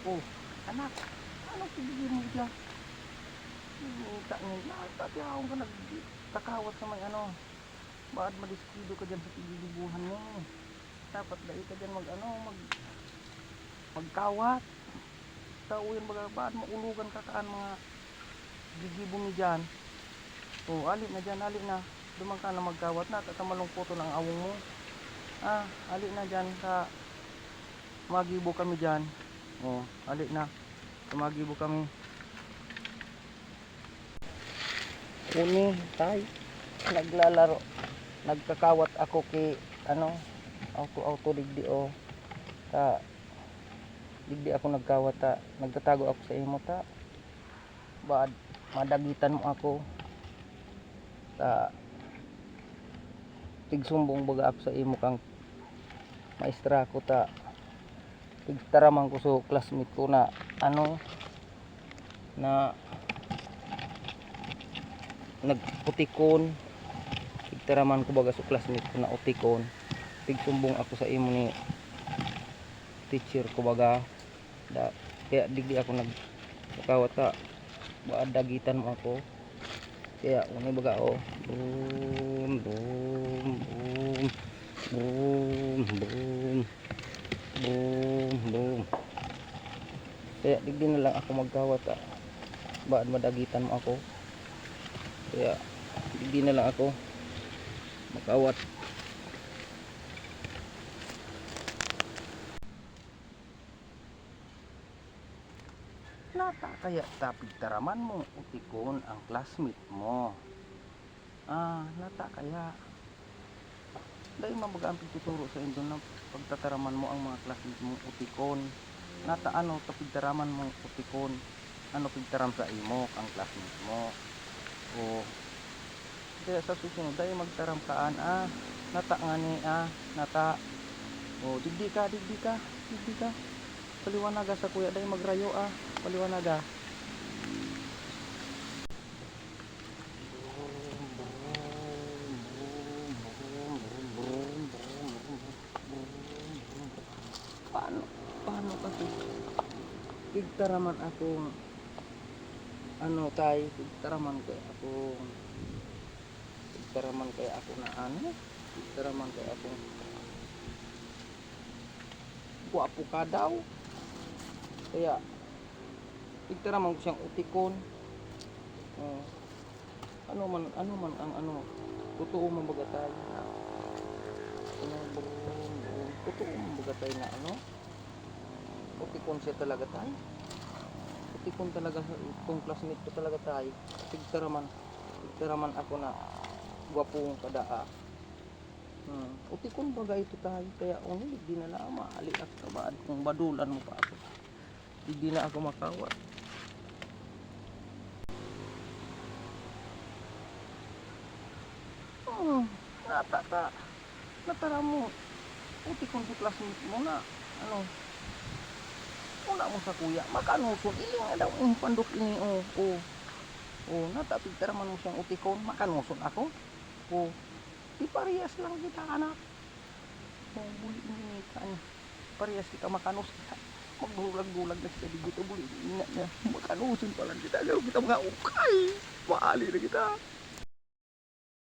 Oh, anak, ano pibigyan mo dyan? Tangin, nakatati akong ka nagtakawat sa may ano. Bakit madiskido ka dyan sa pigilibuhan mo? Dapat dahil ka dyan magkawat. Tao yan baga, bakit maulugan ka kaan mga gigibo mo dyan? Oh, ali na dyan, ali na. Dumang ka na magkawat na, tatamalungkoto ng awong mo. Ali na dyan sa magibo kami dyan. Oh, ali na. Magibo kami. Uni, tay. Naglalaro. Nagkakawat ako kay ano, auto digdi o. Digdi ako nagkawat ta. Nagtatago ako sa imo ta. Baad madagitan mo ako. Tigsumbong baga ako sa imo kang maestra ko ta. Tigtaraman ko so classmate ko na ano na nagputikon. Tigtaraman ko baga so classmate ko na utikon. Tigsumbong ako sa imo ni teacher ko baga kaya digdi ako nagkawat ta. Baad dagitan mo ako. Kaya unay baga boom boom boom boom boom boom boom. Kaya digdi na lang ako magkawat baad madagitan mo ako. Kaya digdi na lang ako magkawat. Nata kaya tapig taraman mo utikon ang classmate mo. Nata kaya dahil mabaga ang pagtuturo sa inyo na pagtataraman mo ang mga classmate mo utikon. Nata ano tapig taraman mo utikon. Ano pigtaram sa imo ang classmate mo. O kaya sa susunod dahil magtaram kaan nata nga ni nata. O digdi ka paliwanaga sa kuya dahil magrayo paliwanaga. Paano kasi pigtaraman akong ano tay pigtaraman kay ako na ano pigtaraman kay akong guwapo ka daw. Kaya pigtaraman ko siyang utikon. Ano man ang ano totoo man baga tayo totoo man baga tayo na ano utikon siya talaga tayo. Utikon talaga kung classmate ko talaga tayo. Pigtaraman ako na gwapong kadaa. Utikon baga ito tayo. Kaya di na lang maaliak ka ba kung badulan mo pa ako. Hindi na ako makawat. Natara mo utikon sa classmate mo na ano una mo sa kuya makanuson iling nga daw pandok ini nata pigtaraman mo siyang utikon makanuson ako di parehas lang kita anak buli ini kan parehas kita makanus kita magbulag-bulag na siya dito buli niya makanuson pa lang kita mga ukay maali na kita.